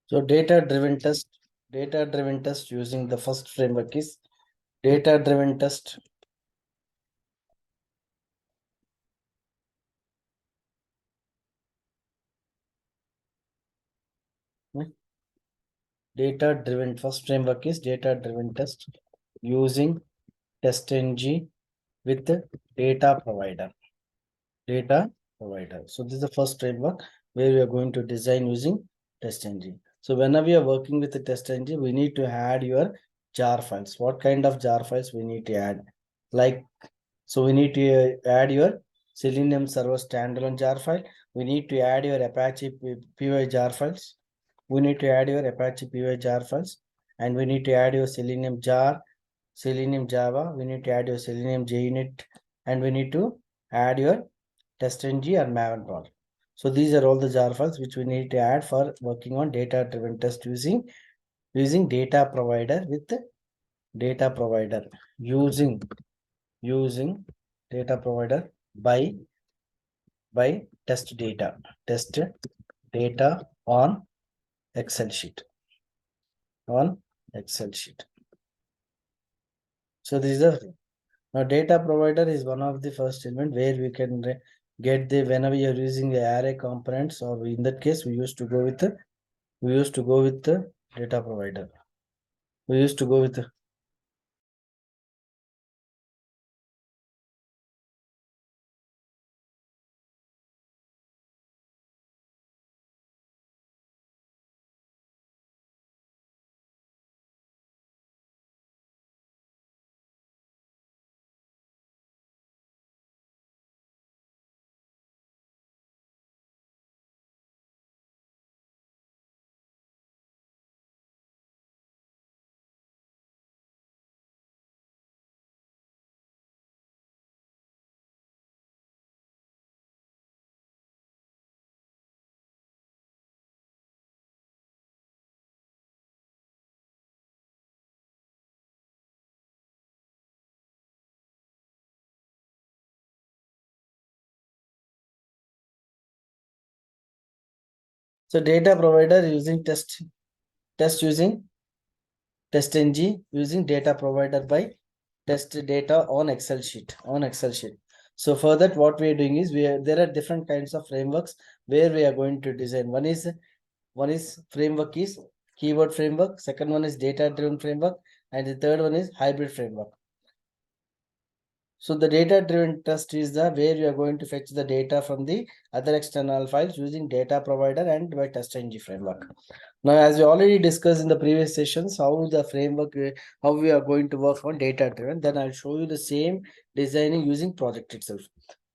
So data-driven test using the first framework is data-driven test. Data-driven first framework is data-driven test using TestNG with the data provider. So this is the first framework where we are going to design using TestNG. So whenever we are working with the TestNG, we need to add your jar files. What kind of jar files we need to add? Like, so we need to add your Selenium server standalone jar file. We need to add your Apache PY jar files. We need to add your Apache PY jar files, and we need to add your Selenium jar, Selenium Java. We need to add your Selenium JUnit, and we need to add your TestNG or Maven project. So these are all the jar files which we need to add for working on data-driven test using data provider with data provider using data provider by test data on Excel sheet. So this is the now data provider is one of the first element where we can get the whenever you're using the array components, or in that case we used to go with the data provider. We used to go with the so data provider using test using TestNG using data provider by test data on Excel sheet. So for that, what we are doing is there are different kinds of frameworks where we are going to design. One is framework is keyword framework. Second one is data driven framework, and the third one is hybrid framework. So the data driven test is the where you are going to fetch the data from the other external files using data provider and by TestNG framework. Now, as we already discussed in the previous sessions, how the framework, how we are going to work on data driven, then I'll show you the same designing using project itself.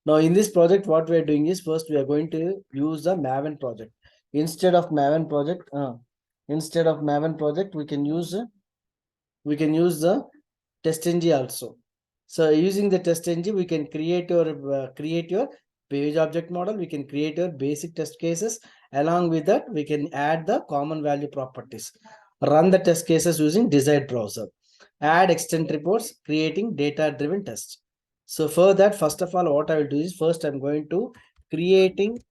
Now, in this project, what we are doing is first we are going to use the Maven project. Instead of Maven project, we can use the TestNG also. So using the TestNG, we can create your page object model. We can create your basic test cases. Along with that, we can add the common value properties. Run the test cases using desired browser. Add extend reports, creating data-driven tests. So for that, first of all, what I will do is first I'm going to creating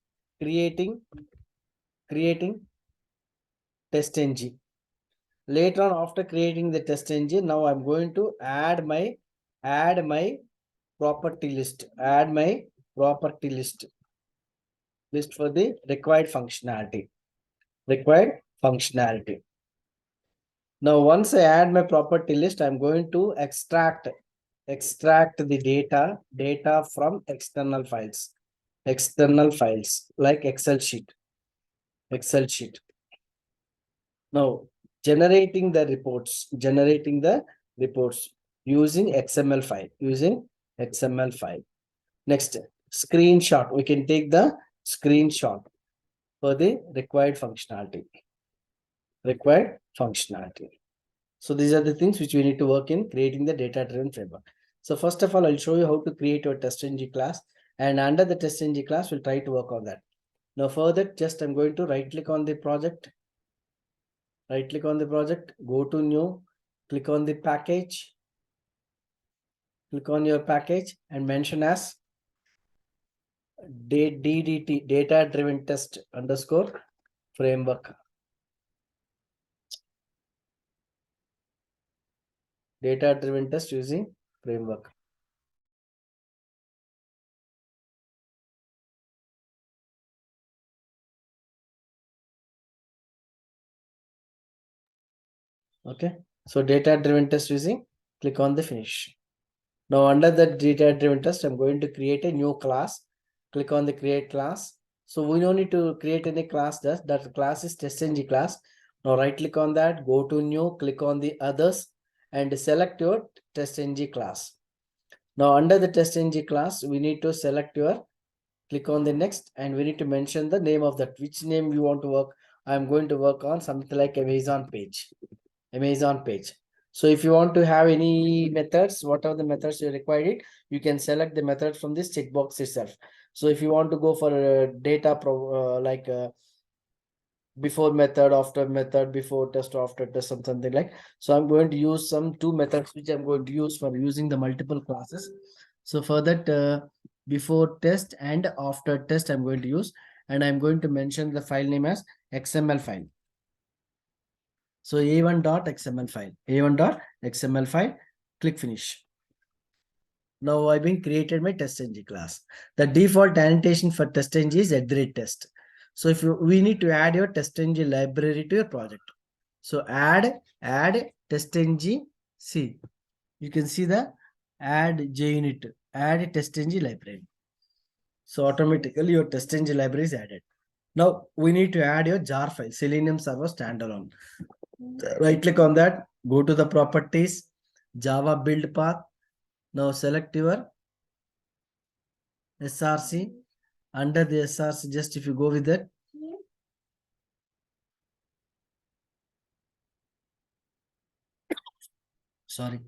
TestNG. Later on, after creating the test engine, now I'm going to add my property list. List for the required functionality. Now, once I add my property list, I'm going to extract the data from external files like Excel sheet. Now, generating the reports using XML file. Next, screenshot. We can take the screenshot for the required functionality. So these are the things which we need to work in creating the data-driven framework. So first of all, I'll show you how to create your TestNG class, and under the TestNG class, we'll try to work on that. Now for that, just I'm going to right-click on the project. Go to new, click on the package, click on your package and mention as DDT, data driven test underscore framework. Data-driven test using framework. Okay. So data-driven test using, click on the finish. Now under the data-driven test, I'm going to create a new class. Click on the create class. So we don't need to create any class. That class is testng class. Now right click on that, go to new, click on the others and select your testng class. Now under the testng class, we need to select your, click on the next, and we need to mention the name of that, which name you want to work. I'm going to work on something like Amazon page. Amazon page. So if you want to have any methods, whatever the methods you require it, you can select the method from this checkbox itself. So if you want to go for data before method, after method, before test, after test, something like. So I'm going to use some two methods which I'm going to use for using the multiple classes. So for that, before test and after test, I'm going to use, and I'm going to mention the file name as XML file. So a1.xml file, a1.xml file, click finish. Now I've been created my testng class. The default annotation for testng is @test. So if we need to add your testng library to your project. So add testng. See, you can see the add JUnit, add testng library. So automatically your testng library is added. Now we need to add your jar file, Selenium Server standalone. Right click on that, go to the properties, Java build path. Now select your src. Under the src, just if you go with that, sorry,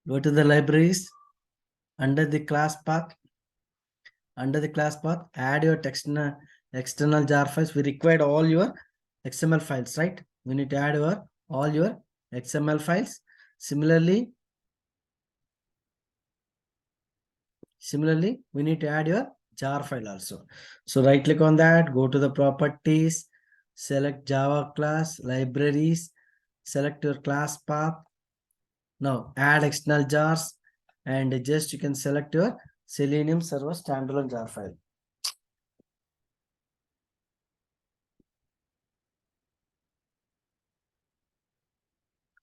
go to the libraries. Under the class path, add your external jar files. We required all your XML files, right? We need to add all your XML files. Similarly, we need to add your jar file also. So right click on that, go to the properties, select Java class, libraries, select your class path. Now add external jars, and just you can select your Selenium Server standalone jar file.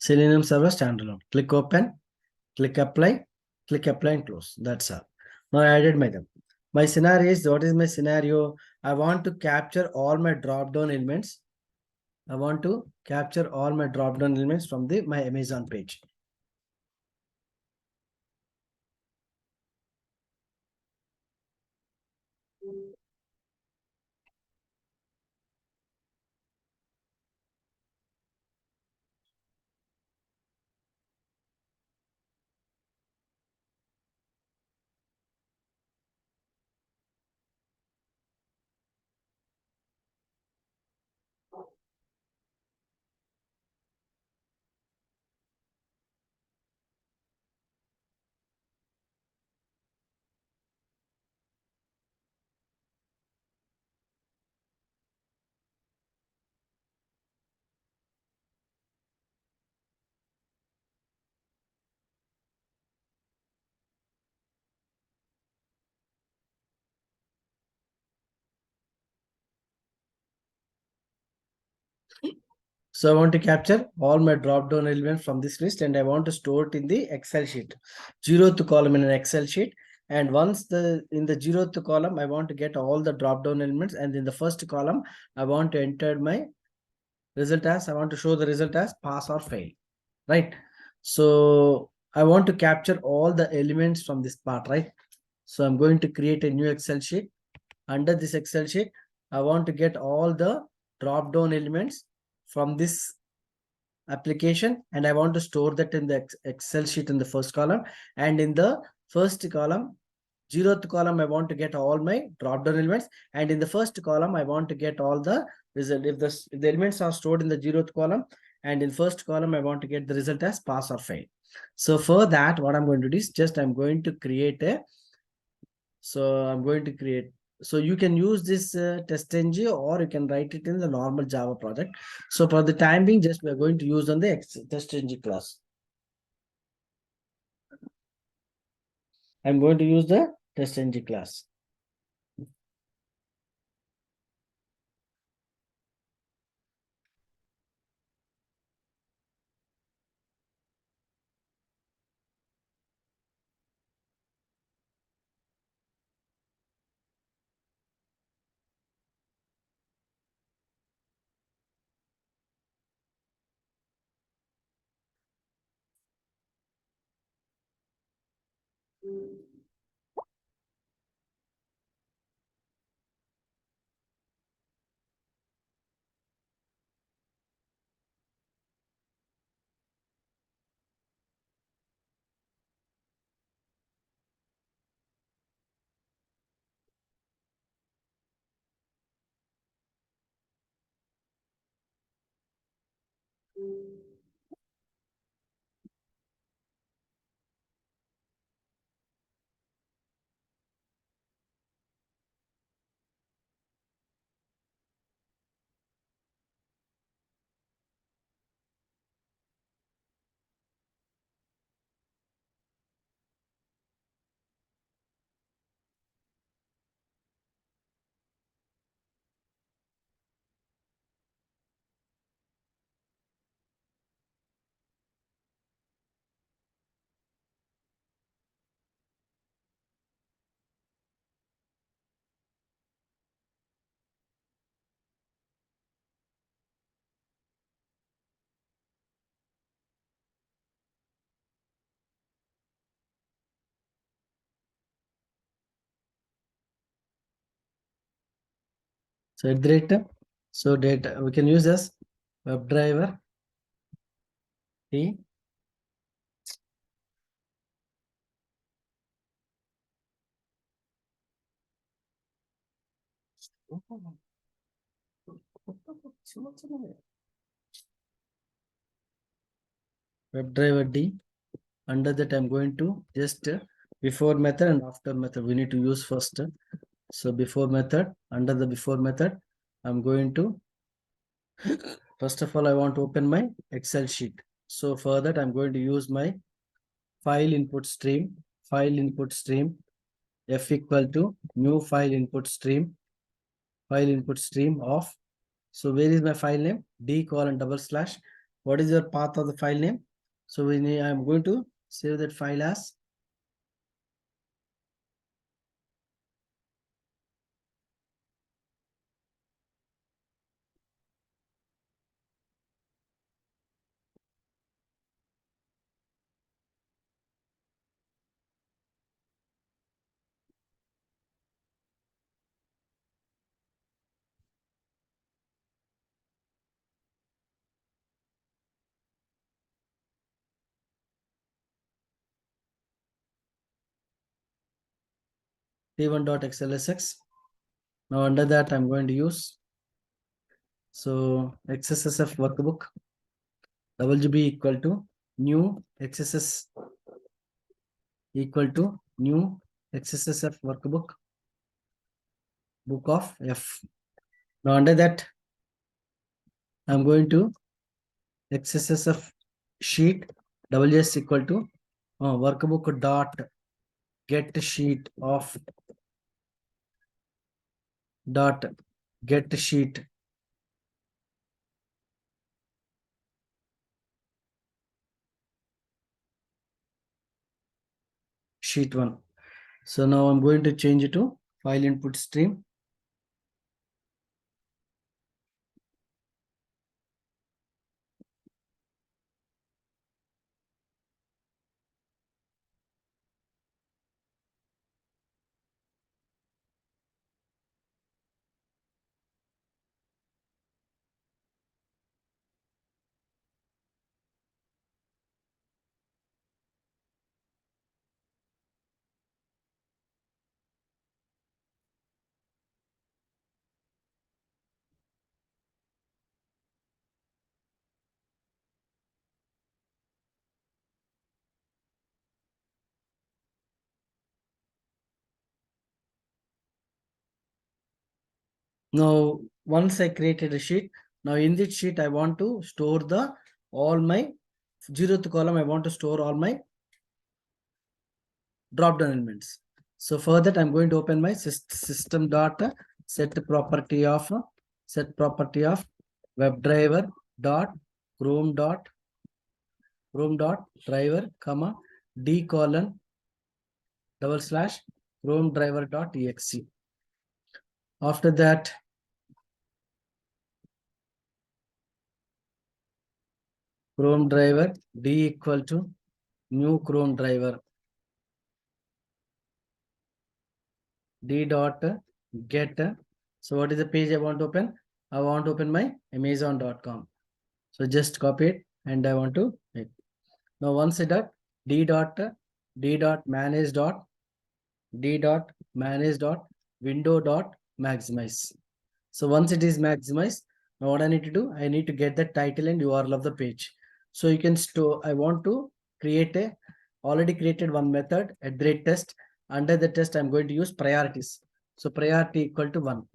Selenium Server standalone. Click open, click apply and close. That's all. Now I added my them. My scenario is, what is my scenario? I want to capture all my drop down elements. I want to capture all my drop down elements from my Amazon page. So I want to capture all my drop down elements from this list, and I want to store it in the Excel sheet, 0th column in an Excel sheet. And once in the 0th column, I want to get all the drop down elements, and in the first column, I want to enter my result as, I want to show the result as pass or fail, right? So I want to capture all the elements from this part, right? So I'm going to create a new Excel sheet. Under this Excel sheet, I want to get all the drop down elements from this application, and I want to store that in the Excel sheet in the first column. And in the first column, 0th column, I want to get all my drop down elements, and in the first column, I want to get all the result. If the elements are stored in the 0th column, and in first column, I want to get the result as pass or fail. So for that, what I'm going to do is just I'm going to create a So I'm going to create. So you can use this testng, or you can write it in the normal Java project. So for the time being, just we're going to use on the testng class. I'm going to use the testng class. So at the rate, so data we can use as WebDriver T. WebDriver D. Under that, I'm going to just before method and after method. We need to use first. So before method, under the before method, I'm going to, first of all, I want to open my Excel sheet. So for that, I'm going to use my file input stream, F equal to new file input stream of. So where is my file name? D colon double slash. What is your path of the file name? So I'm going to save that file as t1.xlsx. Now under that, I'm going to use, so XSSF workbook, WB equal to new XSS equal to new XSSF workbook, book of F. Now under that, I'm going to XSSF sheet, WS equal to workbook dot get sheet of dot get sheet sheet 1. So now I'm going to change it to file input stream. Now, once I created a sheet, now in this sheet, I want to store the all my 0th column. I want to store all my drop down elements. So for that, I'm going to open my system dot set property of WebDriver dot Chrome dot driver comma d colon / Chrome driver dot exe. After that, Chrome driver d equal to new Chrome driver d dot get. So what is the page I want to open? I want to open my amazon.com. So just copy it and I want to make. Now once I dot d dot manage dot window dot maximize. So once it is maximized, now what I need to do, I need to get the title and URL of the page. So you can store, I want to create already created one method at @test. Under the test, I'm going to use priorities. So priority equal to 1.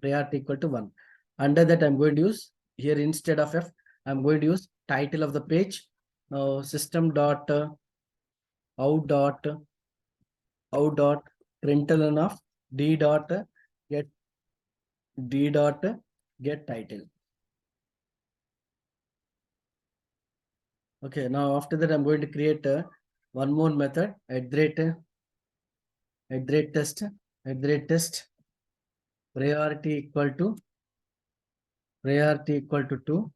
Under that, I'm going to use here instead of F, I'm going to use title of the page. Now system dot out dot println of d dot get title. Okay, now after that, I'm going to create one more method at test priority equal to 2.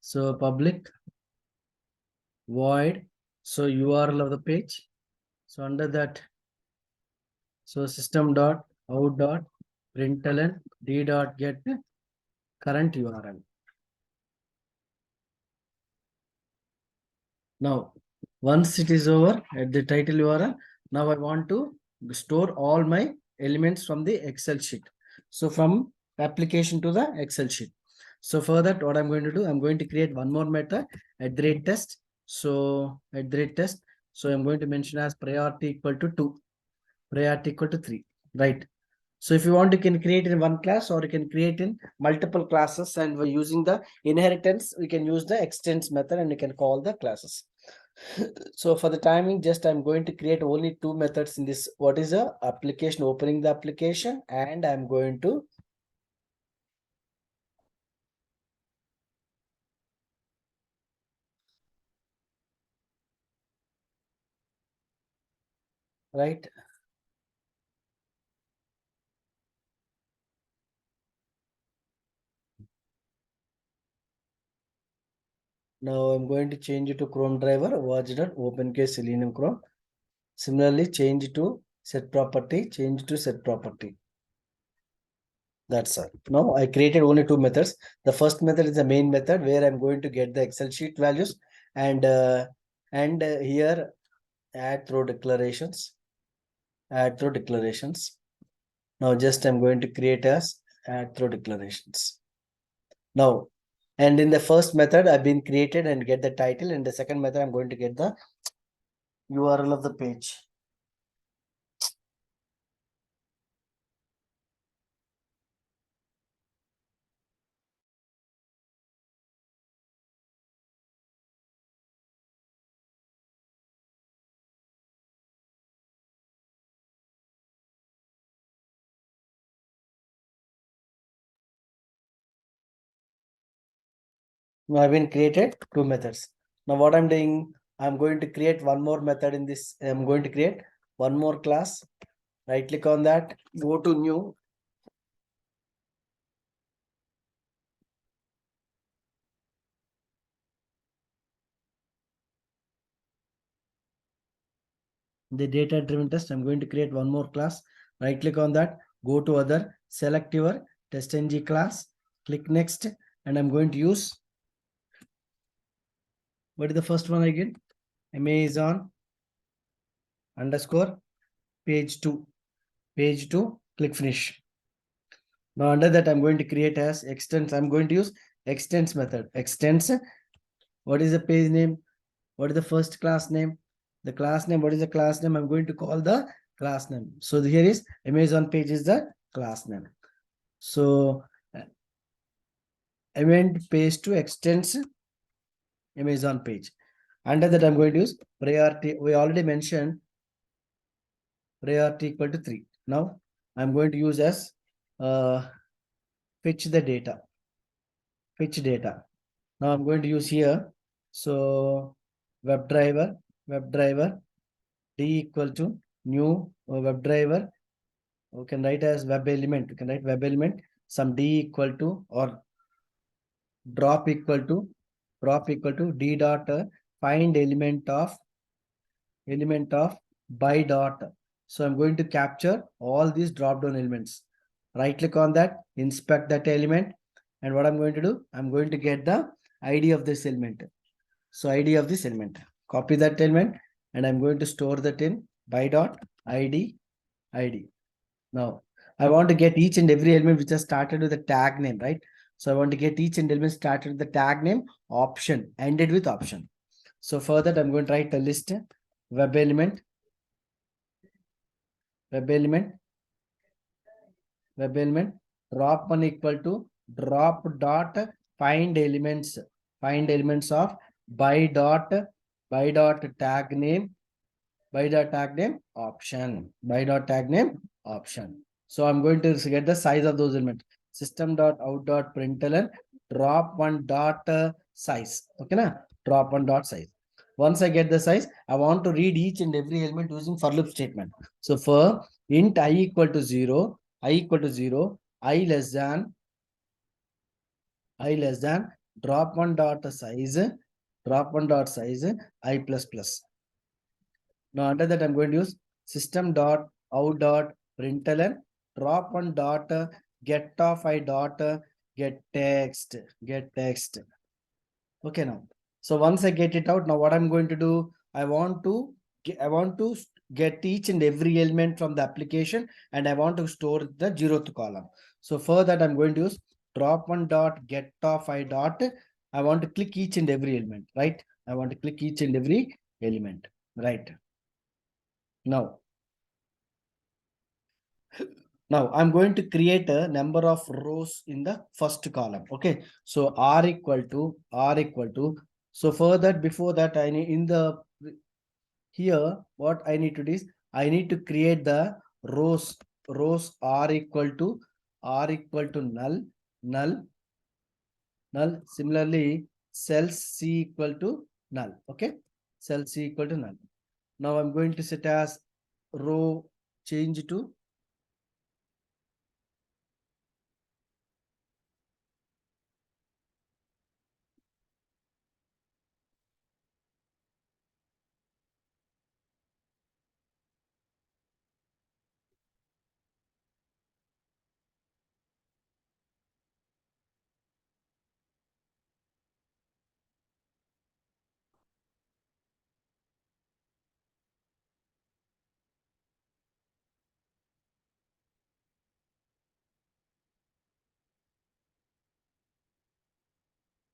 So public void, so URL of the page. So under that, so system dot out dot println d dot get current URL. Now, once it is over at the title URL, now I want to store all my elements from the Excel sheet. So from application to the Excel sheet. So for that, what I'm going to do, I'm going to create one more method at @test. So at @test. So I'm going to mention as priority equal to 2, priority equal to 3, right? So if you want, you can create in one class or you can create in multiple classes, and we're using the inheritance, we can use the extends method and you can call the classes. So for the timing, just I'm going to create only 2 methods in this. What is the application, opening the application, and I'm going to right. Now I'm going to change it to Chrome driver, watch.opencase Selenium Chrome. Similarly, change to set property, That's all. Now I created only 2 methods. The first method is the main method where I'm going to get the Excel sheet values, and here add through declarations. Now just I'm going to create as add through declarations. Now, and in the first method I've been created and get the title. In the second method, I'm going to get the URL of the page. Now I've been created 2 methods. Now what I'm doing, I'm going to create one more method in this. I'm going to create one more class. Right click on that, go to new. The data driven test, I'm going to create one more class. Right click on that, go to other, select your testng class, click next, and I'm going to use, what is the first one again? Amazon underscore page 2, click finish. Now under that, I'm going to create as extends. I'm going to use extends method. Extends, what is the page name? What is the first class name? The class name, what is the class name? I'm going to call the class name. So here is Amazon page is the class name. So event page to extends Amazon page. Under that, I'm going to use priority. We already mentioned priority equal to 3. Now I'm going to use as fetch the data. Fetch data. Now I'm going to use here. So web driver d equal to new web driver. We can write as web element. We can write web element some d equal to or drop equal to d dot find element of by dot. So I'm going to capture all these drop down elements. Right click on that, inspect that element, and what I'm going to do, I'm going to get the ID of this element. So ID of this element, copy that element, and I'm going to store that in by dot ID. Now I want to get each and every element which has started with the tag name, right? So I want to get each and element started with the tag name, option, ended with option. So for that, I'm going to write a list web element, web element, web element, drop one equal to drop dot find elements of by dot tag name, by dot tag name option, by dot tag name option. So I'm going to get the size of those elements. System dot out dot println drop one dot size. Okay, na? Drop one dot size. Once I get the size, I want to read each and every element using for loop statement. So for int I equal to 0, I less than drop one dot size, I plus plus. Now under that, I'm going to use system dot out dot println drop one dot get of I dot get text. Okay, now. So once I get it out, now what I'm going to do, I want to get each and every element from the application, and I want to store the 0th column. So for that, I'm going to use drop one dot get of I dot. I want to click each and every element, right? I want to click each and every element, right? Now I'm going to create a number of rows in the first column. Okay, so r equal to. So for that, before that, I need in the here what I need to do is I need to create the rows r equal to null. Similarly, cells c equal to null. Okay, cell c equal to null. Now I'm going to set as row change to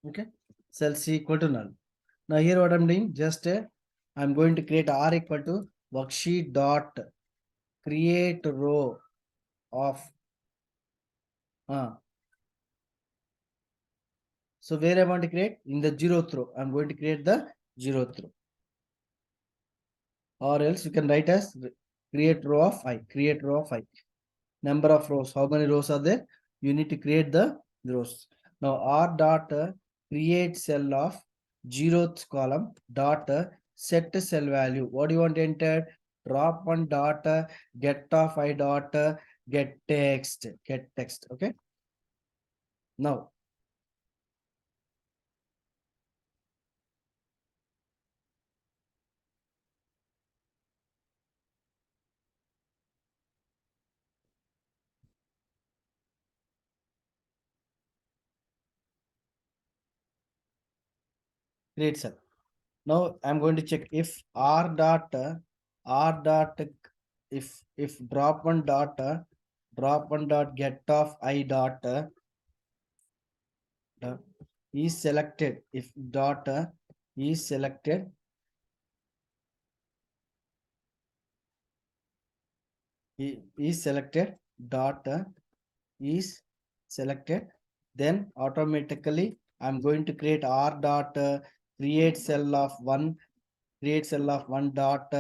okay, cell c equal to null. Now here what I'm doing, just I'm going to create r equal to worksheet dot create row of so where I want to create in the 0th row, I'm going to create the 0th row, or else you can write as create row of I. Number of rows, how many rows are there? You need to create the rows. Now r dot create cell of 0th column dot set cell value. What do you want to enter? Drop one dot get of I dot get text. Okay. Now create cell. Now I'm going to check if r dot if drop one dot get of I dot is selected, if dot is selected, is selected dot is selected. Then automatically I'm going to create R dot create cell of one, create cell of one dot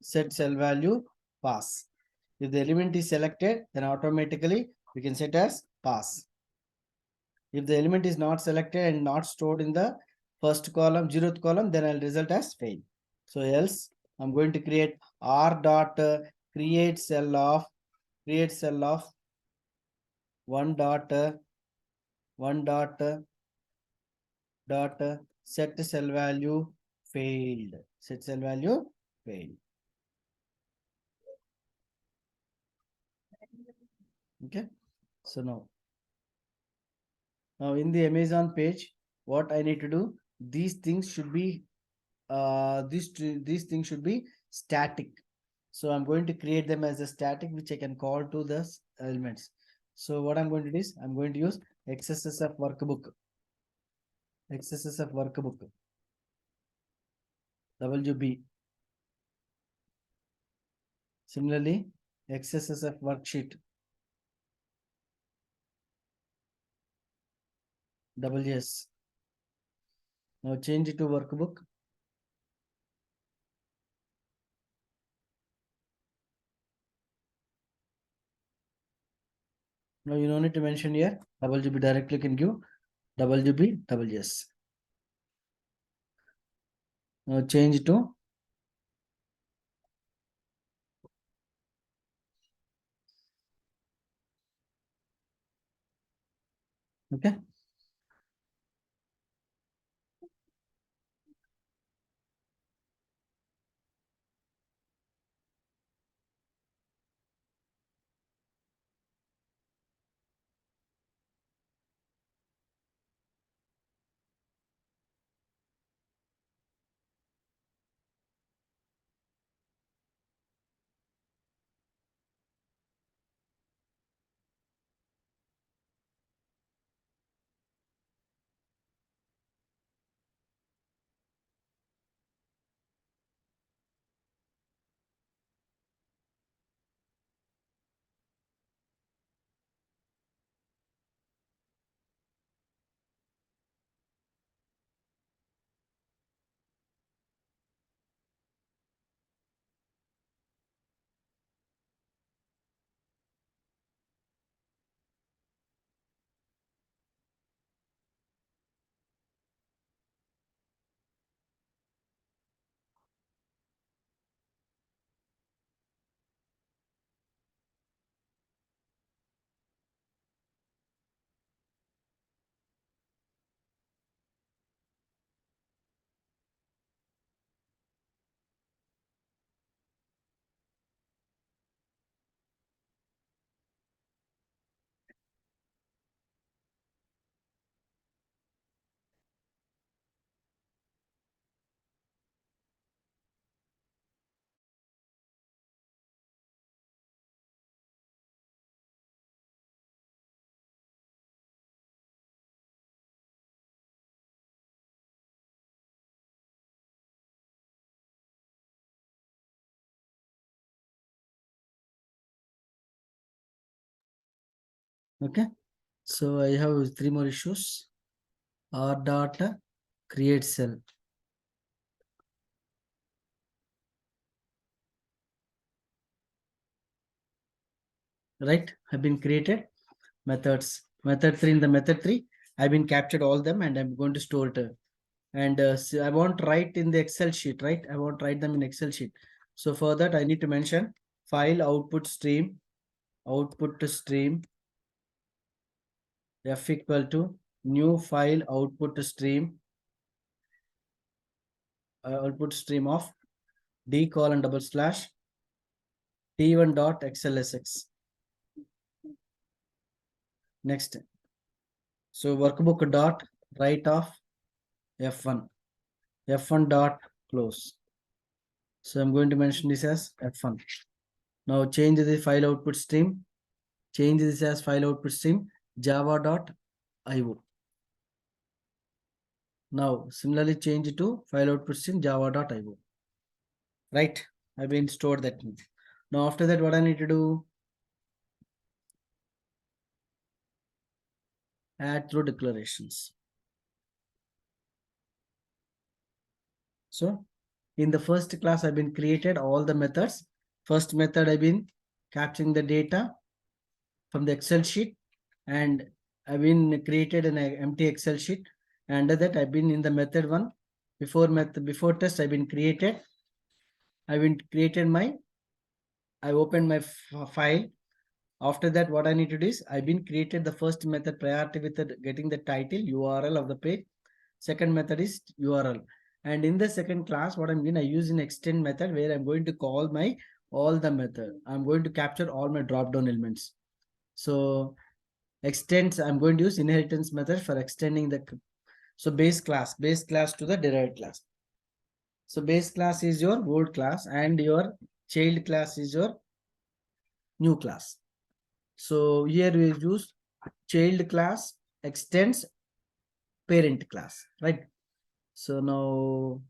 set cell value pass. If the element is selected, then automatically we can set as pass. If the element is not selected and not stored in the first column, 0th column, then I'll result as fail. So else I'm going to create R dot create cell of one dot set cell value failed. Set cell value failed. Okay. So now in the Amazon page, what I need to do, these things should be these things should be static. So I'm going to create them as a static, which I can call to the elements. So what I'm going to do is I'm going to use XSSF workbook. XSSF workbook. WB. Similarly, XSSF worksheet. WS. Now change it to workbook. Now you don't need to mention here. WB directly can give WB WS. Now change to okay. Okay. So I have three more issues. R dot create cell. Right, have been created. Methods. Method 3, in the method 3, I've been captured all them and I'm going to store it. And so I want to write in the Excel sheet, right? I want to write them in Excel sheet. So for that, I need to mention file output stream f equal to new file output stream of d colon double slash t1 dot xlsx. Next, so workbook dot write of f1 dot close. So I'm going to mention this as f1. Now change the file output stream. Change this as file output stream java.io. Now similarly change to file output stream java.io. Right, I've been stored that. Now after that, what I need to do? add through declarations. So in the first class, I've been created all the methods. First method, I've been capturing the data from the Excel sheet, and I've been created an empty Excel sheet. Under that, I've been in the method one. Before test, I've been created. I opened my file. After that, what I need to do is I've been created the first method priority with getting the title URL of the page. Second method is URL. And in the second class, what I'm going to use in extend method where I'm going to call my all the method. I'm going to capture all my drop down elements. So extends, I'm going to use inheritance method for extending the base class to the derived class. So base class is your old class and your child class is your new class. So here we use child class extends parent class, right? So now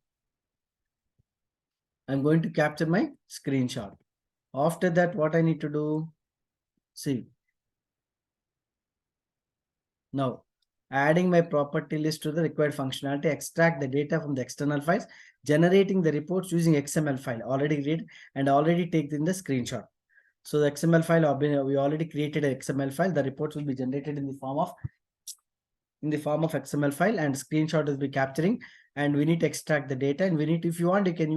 I'm going to capture my screenshot. After that, what I need to do, see, now adding my property list to the required functionality, extract the data from the external files, generating the reports using XML file already read and already taken the screenshot. So the XML file, we already created an XML file. The reports will be generated in the form of XML file, and screenshot will be capturing, and we need to extract the data, and we need to, if you want, you can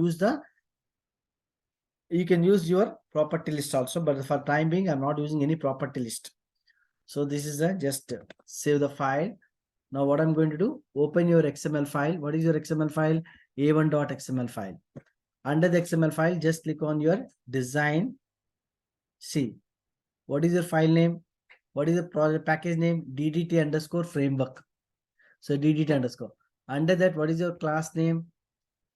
use your property list also, but for time being, I'm not using any property list. So this is just save the file. Now what I'm going to do, open your XML file. What is your XML file? A1.xml file. Under the XML file, just click on your design. See, what is your file name? What is the project package name? DDT underscore framework. So DDT underscore. Under that, what is your class name?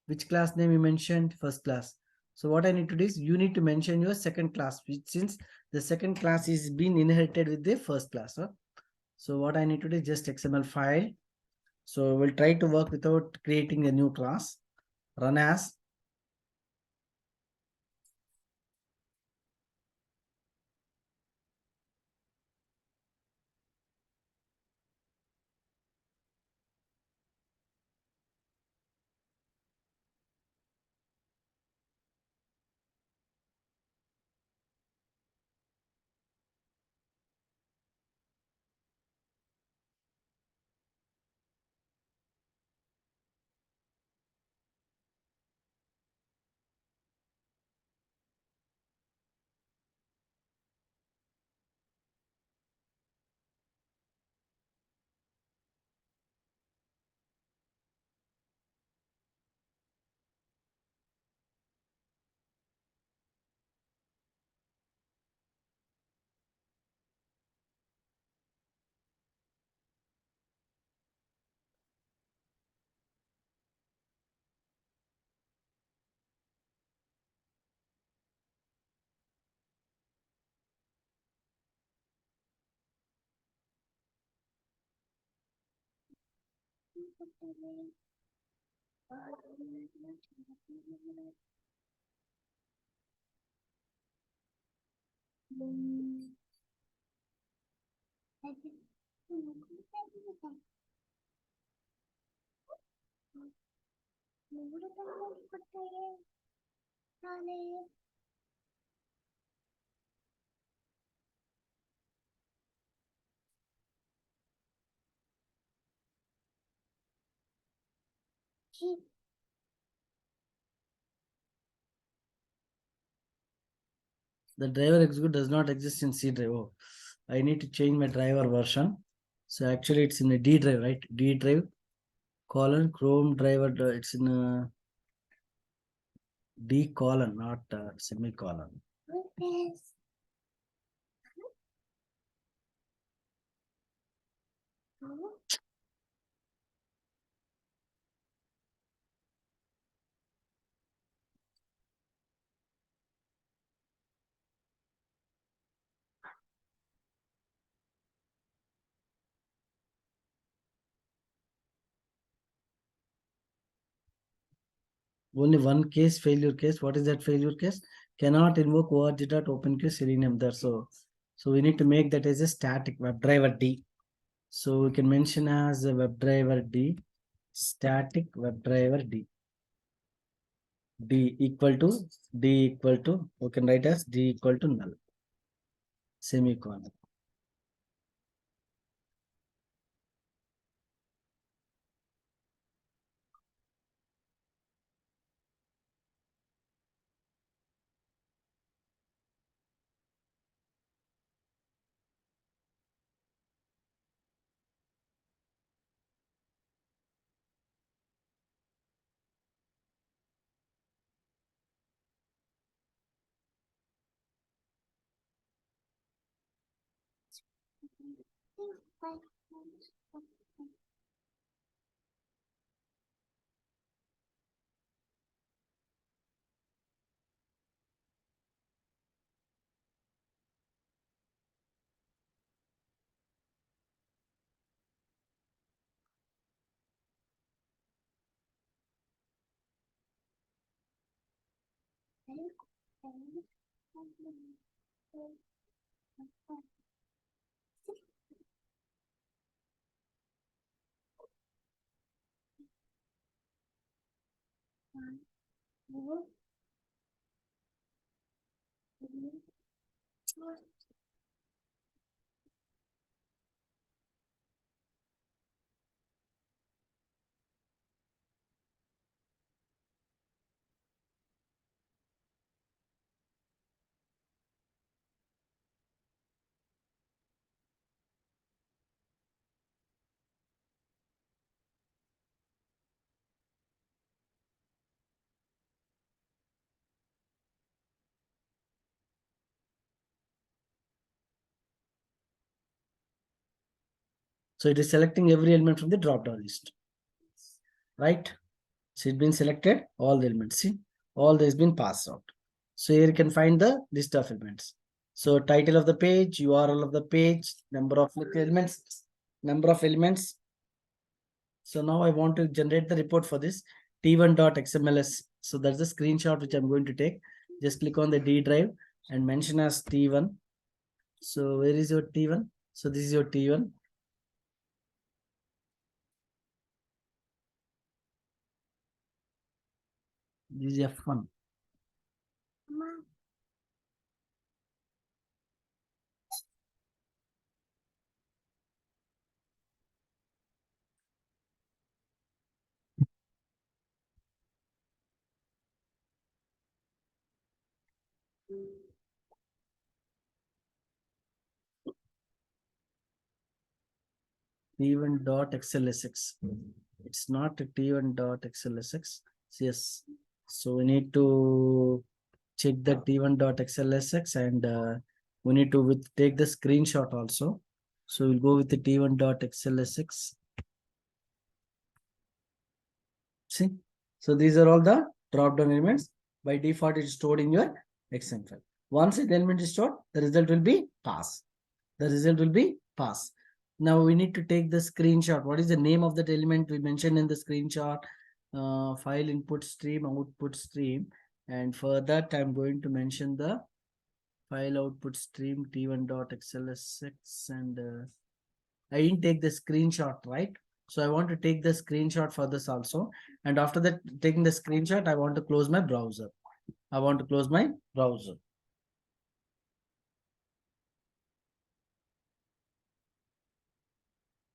Which class name you mentioned? First class. So what I need to do is you need to mention your second class, which since the second class is being inherited with the first class. Huh? So what I need to do is just XML file. So we'll try to work without creating a new class. Run as. The driver execute does not exist in C drive. Oh, I need to change my driver version. So actually it's in a D drive, right? D drive colon Chrome driver. It's in a D colon, not semicolon. Only one case, failure case. What is that failure case? Cannot invoke org.openQueue Selenium there. So we need to make that as a static WebDriver D. So we can mention as a WebDriver D, static WebDriver D. D equal to, we can write as D equal to null, semicolon. So it is selecting every element from the drop-down list, right? So it's been selected all the elements. See, all this been passed out. So here you can find the list of elements. So title of the page, URL of the page, number of elements, number of elements. So now I want to generate the report for this t1.xmls. So that's the screenshot which I'm going to take. Just click on the D drive and mention as T1. So where is your T1? So this is your T1. This is F1. T1.xlsx. It's not a T1.xlsx. Yes. So we need to check the T1.xlsx and we need to take the screenshot also. So we'll go with the T1.xlsx. See, so these are all the drop-down elements. By default, it is stored in your XML file. Once the element is stored, the result will be pass. The result will be pass. Now we need to take the screenshot. What is the name of that element we mentioned in the screenshot? File input stream, output stream. And for that, I'm going to mention the file output stream t1.xlsx and I didn't take the screenshot, right? So I want to take the screenshot for this also. And after that, taking the screenshot, I want to close my browser. I want to close my browser.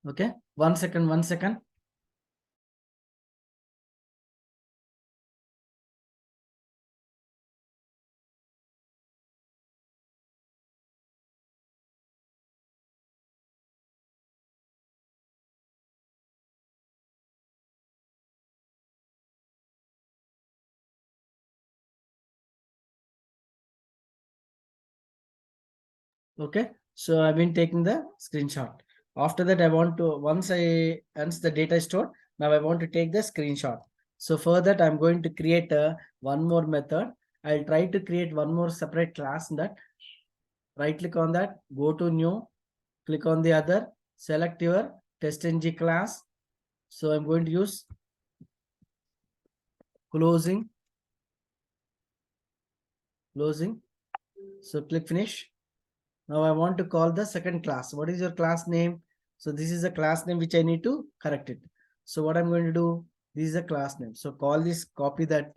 Okay, 1 second, 1 second. Okay, so I've been taking the screenshot. After that, I want to, once the data is stored, now I want to take the screenshot. So for that, I'm going to create one more method. I'll try to create one more separate class in that. Right click on that, go to new, click on the other, select your testng class. So I'm going to use closing. So click finish. Now I want to call the second class. What is your class name? So this is a class name which I need to correct it. So what I'm going to do, this is a class name. So call this, copy that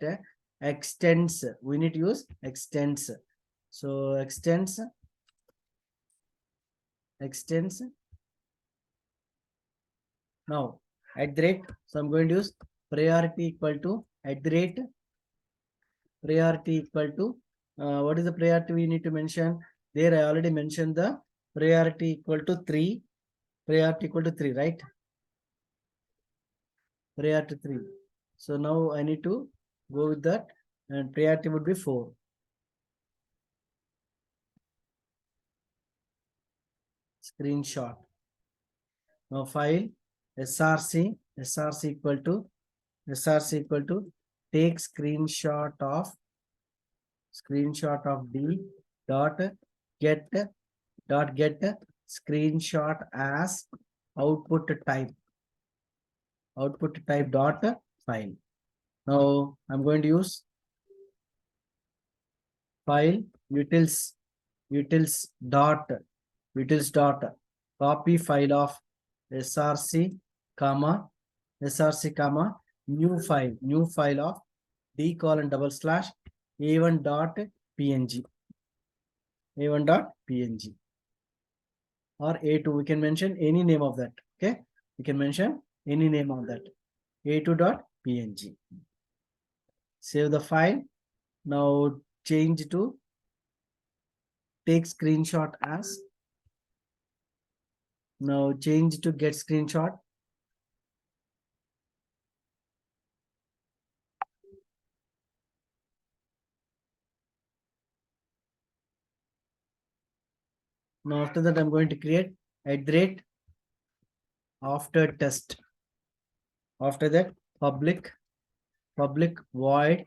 extends. We need to use extends. So extends. Now at the rate. So I'm going to use priority equal to at the rate. Priority equal to what is the priority we need to mention? There I already mentioned the priority equal to 3. Priority equal to 3, right? Priority 3. So now I need to go with that, and priority would be 4. Screenshot. Now file src equal to take screenshot of d dot get screenshot as output type dot file. Now I'm going to use file utils dot copy file of src comma new file of d colon double slash a1 dot png or a2. We can mention any name of that. Okay, we can mention any name of that. a2 dot png. Save the file. Now change to take screenshot as. Now change to get screenshot. Now after that, I'm going to create at the rate after test. After that, public void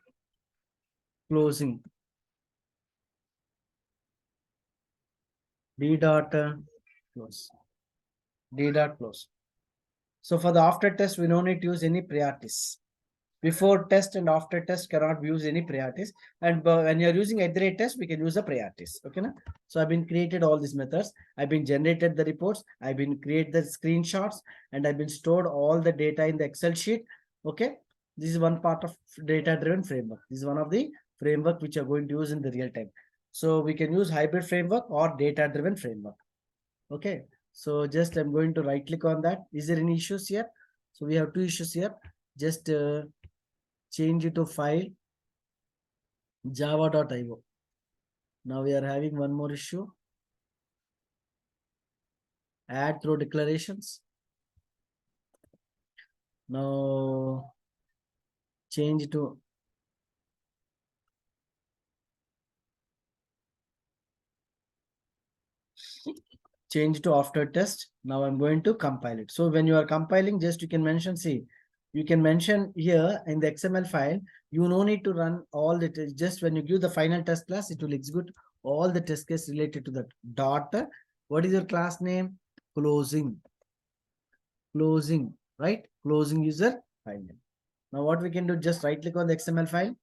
closing d dot close. So for the after test, we don't need to use any priorities. Before test and after test cannot use any priorities. And when you're using at the rate test, we can use the priorities. Okay, na? So I've been created all these methods. I've been generated the reports. I've been created the screenshots, and I've been stored all the data in the Excel sheet. Okay, this is one part of data-driven framework. This is one of the framework which you're going to use in the real time. So we can use hybrid framework or data-driven framework. Okay, so just I'm going to right click on that. Is there any issues here? So we have 2 issues here. Just change it to file java.io. Now we are having one more issue. Add through declarations. Now change to after test. Now I'm going to compile it. So when you are compiling, just you can mention, see, you can mention here in the XML file, you no need to run all the tests. Just when you give the final test class, it will execute all the test case related to that dot. What is your class name? Closing, right? Closing user file name. Now what we can do, just right click on the XML file.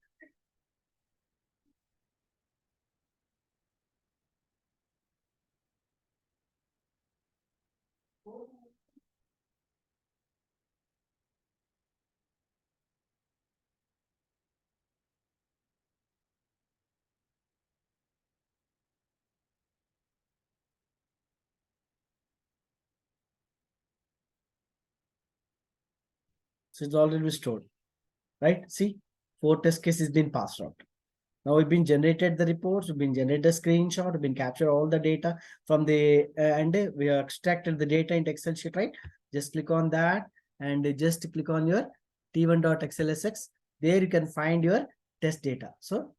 So it's already stored, right? See, 4 test cases been passed out. Now we've been generated the reports, we've been generated a screenshot, we've been captured all the data from the and we have extracted the data into Excel sheet, right? Just click on that and just click on your t1.xlsx. There you can find your test data. So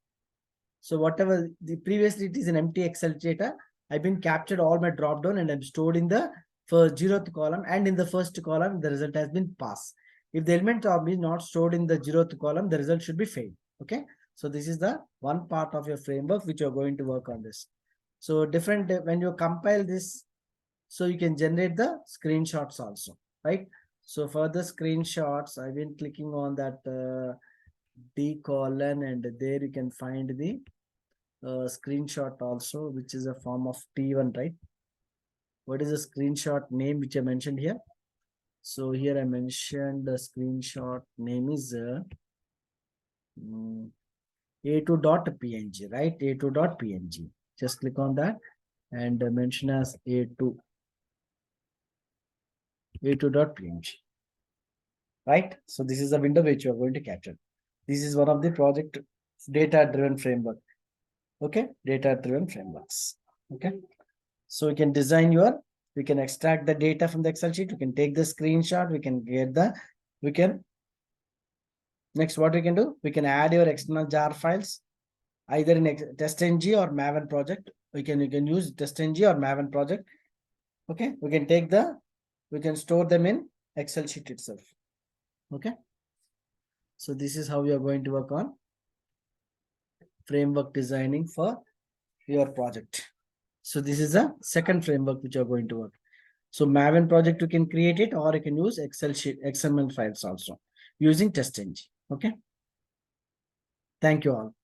whatever the previously it is an empty Excel data, I've been captured all my drop down and I'm stored in the first 0th column, and in the first column the result has been passed. If the element is not stored in the 0th column, the result should be failed. Okay. So this is the one part of your framework which you're going to work on this. So different when you compile this, so you can generate the screenshots also, right? So for the screenshots, I've been clicking on that D colon, and there you can find the screenshot also, which is a form of T1, right? What is the screenshot name which I mentioned here? So here I mentioned the screenshot name is a2.png, right? a2.png. Just click on that and mention as a2.png, right? So this is the window which you are going to capture. This is one of the project data-driven framework. Okay, data-driven frameworks. Okay, so we can design we can extract the data from the Excel sheet. We can take the screenshot. We can get next what we can do. We can add your external jar files either in testng or Maven project. You can use testng or Maven project. Okay, we can store them in Excel sheet itself. Okay, so this is how we are going to work on framework designing for your project. So this is a second framework which you are going to work. So Maven project, you can create it, or you can use Excel sheet, XML files also using testng. Okay. Thank you all.